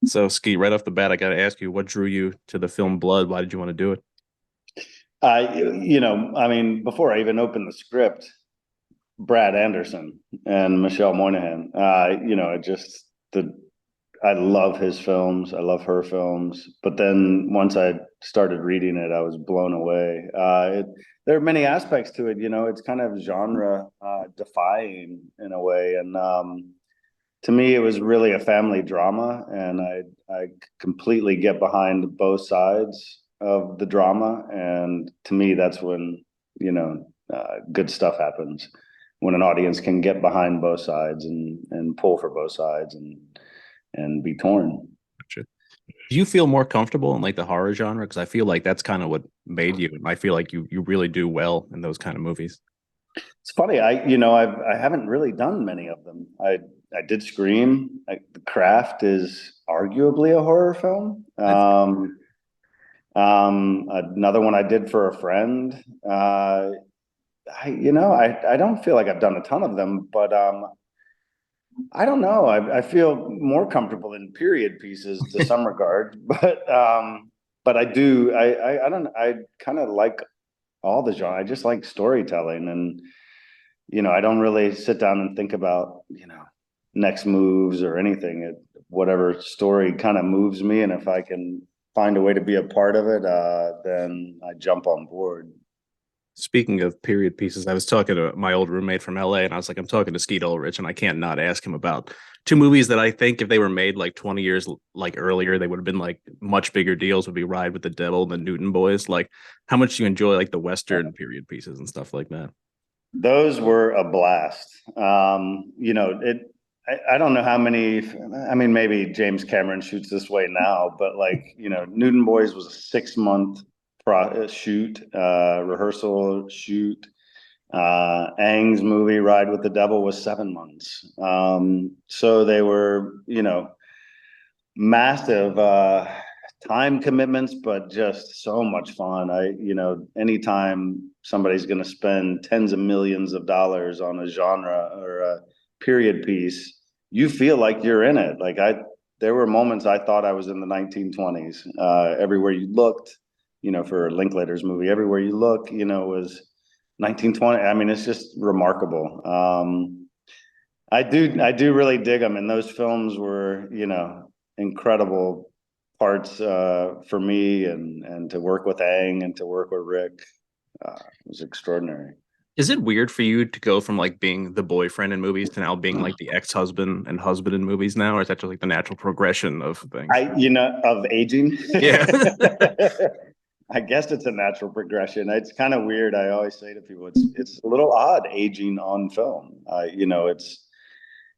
So, Skeet, right off the bat, I got to ask you, what drew you to the film Blood? Why did you want to do it? I mean, before I even opened the script, Brad Anderson and Michelle Moynihan, it just the I love his films. I love her films. But then once I started reading it, I was blown away. There are many aspects to it. It's kind of genre defying in a way, and to me, it was really a family drama, and I completely get behind both sides of the drama. And to me, that's when good stuff happens, when an audience can get behind both sides and pull for both sides and be torn. Gotcha. Do you feel more comfortable in like the horror genre? Because I feel like that's kind of what made you. And I feel like you really do well in those kind of movies. It's funny, I haven't really done many of them. I did Scream. The Craft is arguably a horror film. I've Another one I did for a friend. I don't feel like I've done a ton of them, but I don't know. I feel more comfortable in period pieces to some regard, but I do. I don't. I kind of like all the genre. I just like storytelling, and I don't really sit down and think about next moves or anything. Whatever story kind of moves me, and if I can find a way to be a part of it, then I jump on board. Speaking of period pieces, I was talking to my old roommate from LA, and I was like, I'm talking to Skeet Ulrich, and I can't not ask him about two movies that I think if they were made like 20 years like earlier, they would have been like much bigger deals. Would be Ride with the Devil and the Newton Boys. Like, how much do you enjoy like the Western period pieces and stuff like that? Those were a blast. I don't know how many. I mean, maybe James Cameron shoots this way now, but like Newton Boys was a 6 month shoot, rehearsal shoot. Aang's movie Ride with the Devil was 7 months. So they were massive time commitments, but just so much fun. Anytime somebody's going to spend tens of millions of dollars on a genre or a period piece, you feel like you're in it. There were moments I thought I was in the 1920s. Everywhere you looked, for Linklater's movie, everywhere you look, was 1920. I mean, it's just remarkable. I do really dig them, and those films were, incredible parts for me, and to work with Aang and to work with Rick was extraordinary. Is it weird for you to go from like being the boyfriend in movies to now being like the ex-husband and husband in movies now, or is that just like the natural progression of things? Of aging. Yeah. I guess it's a natural progression. It's kind of weird. I always say to people, it's a little odd aging on film. It's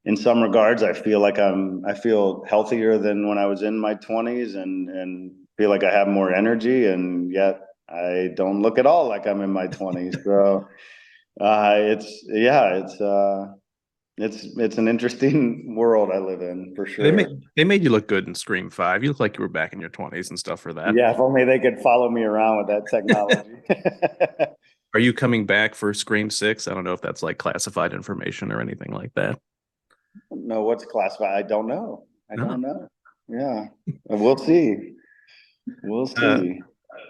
in some regards, I feel healthier than when I was in my 20s, and feel like I have more energy, and yet I don't look at all like I'm in my 20s. So it's an interesting world I live in for They made sure. they made you look good in Scream 5. You look like you were back in your 20s and stuff for that. Yeah, if only they could follow me around with that technology. Are you coming back for Scream 6? I don't know if that's like classified information or anything like that. No, what's classified? I don't know. I No. don't know. Yeah, we'll see. We'll Uh, see.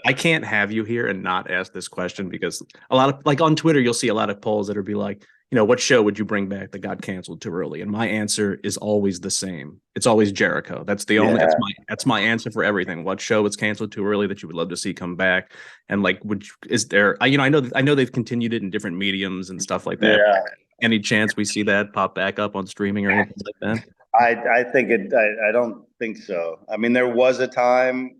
I can't have you here and not ask this question because a lot of like on Twitter, you'll see a lot of polls that are be like, what show would you bring back that got canceled too early? And my answer is always the same. It's always Jericho. Yeah. That's my answer for everything. What show was canceled too early that you would love to see come back? And like, is there? I know they've continued it in different mediums and stuff like that. Yeah. Any chance we see that pop back up on streaming or anything like that? I think I don't think so. I mean, there was a time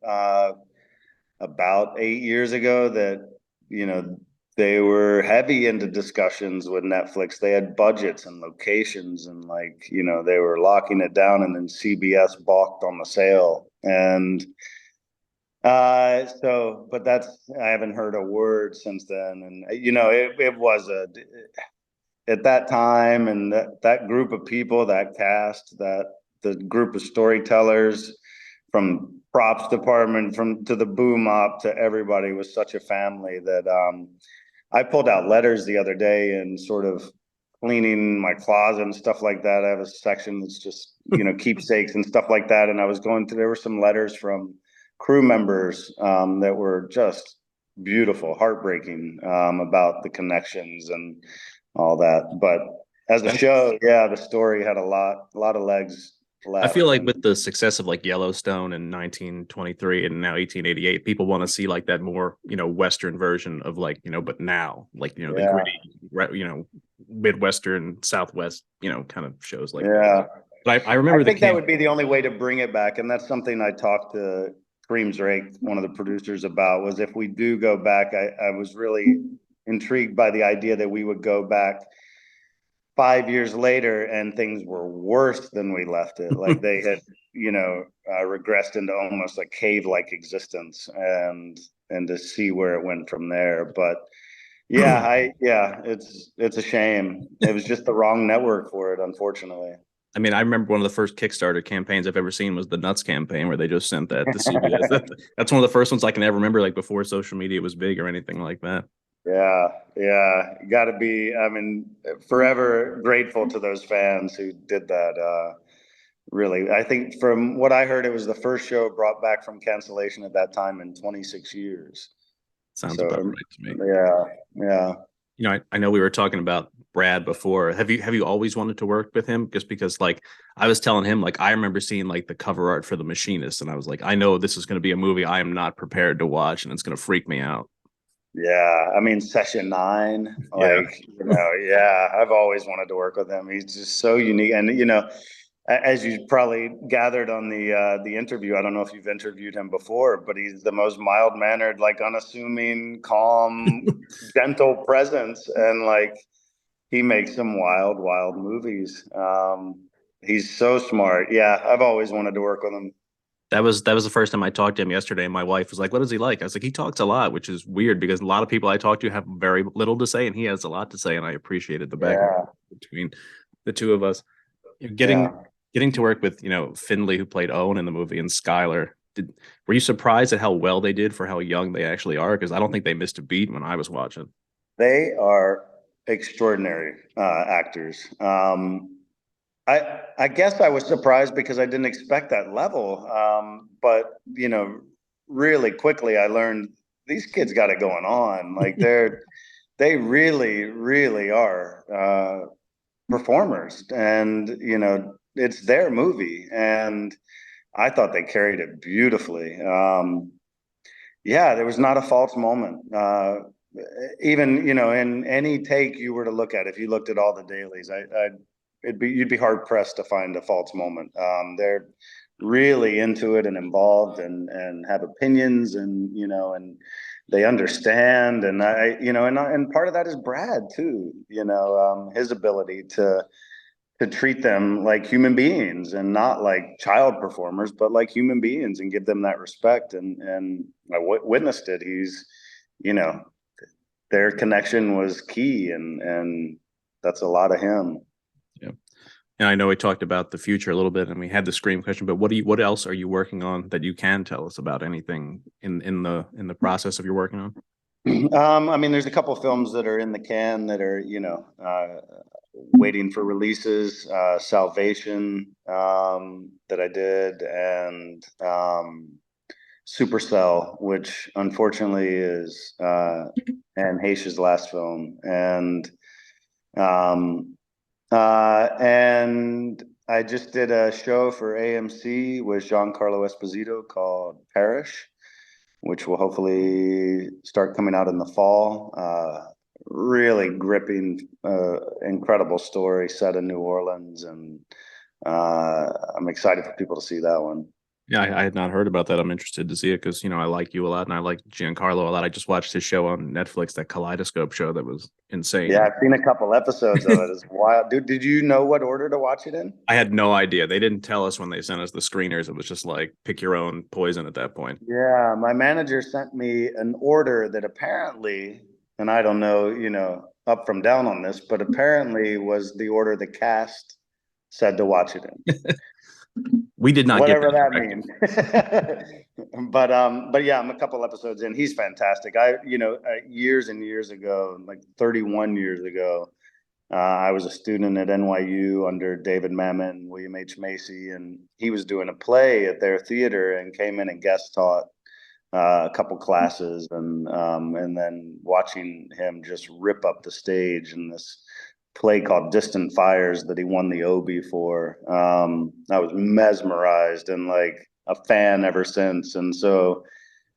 about 8 years ago that you know they were heavy into discussions with Netflix. They had budgets and locations, and they were locking it down, and then CBS balked on the sale. And but I haven't heard a word since then. And it was a at that time, and that group of people, that cast, that the group of storytellers, from props department, from to the boom op to everybody, was such a family that I pulled out letters the other day and sort of cleaning my closet and stuff like that. I have a section that's just, keepsakes and stuff like that. And I was going through, there were some letters from crew members that were just beautiful, heartbreaking, about the connections and all that. But as a show, yeah, the story had a lot of legs I left. feel like And with the success of like Yellowstone in 1923 and now 1888, people want to see like that more, Western version of like, but now, like, the yeah, gritty, Midwestern, Southwest, kind of shows like that. yeah. But I I remember the think that camp. would be the only way to bring it back. And that's something I talked to Kareem Drake, one of the producers, about, was if we do go back, I was really intrigued by the idea that we would go back 5 years later and things were worse than we left it. Like they had, regressed into almost a cave-like existence, and to see where it went from there. But it's a shame. It was just the wrong network for it, unfortunately. I mean, I remember one of the first Kickstarter campaigns I've ever seen was the Nuts campaign, where they just sent that to CBS. That's one of the first ones I can ever remember, like before social media was big or anything like that. Yeah, yeah. Got to be, I mean, forever grateful to those fans who did that. Really, I think from what I heard, it was the first show brought back from cancellation at that time in 26 years. Sounds about So, right to me. yeah, yeah. I know we were talking about Brad before. Have you always wanted to work with him? Just because, like, I was telling him, like, I remember seeing like the cover art for The Machinist, and I was like, I know this is going to be a movie I am not prepared to watch, and it's going to freak me out. Yeah, I mean, Session Nine, Yeah. like, yeah, I've always wanted to work with him. He's just so unique. And, as you probably gathered on the interview, I don't know if you've interviewed him before, but he's the most mild-mannered, like unassuming, calm, gentle presence. And like, he makes some wild, wild movies. He's so smart. Yeah, I've always wanted to work with him. That was the first time I talked to him yesterday, and my wife was like, "What is he like?" I was like, "He talks a lot," which is weird because a lot of people I talk to have very little to say, and he has a lot to say, and I appreciated the back and Yeah, forth between the two of us. Getting yeah. getting to work with Finley, who played Owen in the movie, and Skyler. Were you surprised at how well they did for how young they actually are? Because I don't think they missed a beat when I was watching. They are extraordinary actors. I guess I was surprised because I didn't expect that level. But really quickly I learned these kids got it going on. Like they really, really are performers, and it's their movie, and I thought they carried it beautifully. Yeah, there was not a false moment. Even in any take you were to look at, if you looked at all the dailies, you'd be hard pressed to find a false moment. They're really into it and involved, and have opinions, and they understand. And and part of that is Brad too. His ability to treat them like human beings and not like child performers, but like human beings, and give them that respect. And I witnessed it. He's, you know, their connection was key, and that's a lot of him. Yeah. And I know we talked about the future a little bit, and we had the Scream question, but what else are you working on that you can tell us about? Anything in the process of your working on? I mean, there's a couple films that are in the can that are, waiting for releases. Salvation, that I did, and Supercell, which unfortunately is Anne Heche's last film. Um, and I just did a show for AMC with Giancarlo Esposito called Parish, which will hopefully start coming out in the fall. Really gripping, incredible story set in New Orleans, and I'm excited for people to see that one. Yeah, I had not heard about that. I'm interested to see it because I like you a lot and I like Giancarlo a lot. I just watched his show on Netflix, that Kaleidoscope show that was insane. Yeah, I've seen a couple episodes of it. It's wild. Dude, did you know what order to watch it in? I had no idea. They didn't tell us when they sent us the screeners. It was just like pick your own poison at that point. Yeah, my manager sent me an order that apparently, and I don't know, up from down on this, but apparently was the order the cast said to watch it in. We did not get Whatever that that directive. means. But yeah, I'm a couple episodes in. He's fantastic. Years and years ago, like 31 years ago, I was a student at NYU under David Mamet and William H. Macy, and he was doing a play at their theater and came in and guest taught a couple classes, and then watching him just rip up the stage in this play called Distant Fires that he won the Obie for. I was mesmerized and like a fan ever since. And so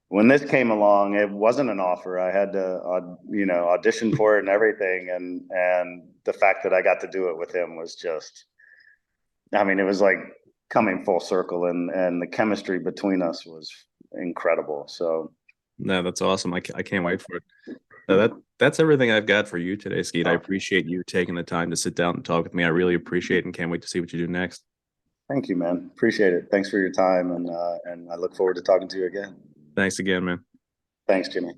when this came along, it wasn't an offer. I had to, audition for it and everything. And the fact that I got to do it with him was just, I mean, it was like coming full circle, and the chemistry between us was incredible. So No, that's awesome. I can't wait for it. That's everything I've got for you today, Skeet. I appreciate you taking the time to sit down and talk with me. I really appreciate it and can't wait to see what you do next. thank you, man. Appreciate it. Thanks for your time, and I look forward to talking to you again. Thanks again, man. Thanks, Jimmy.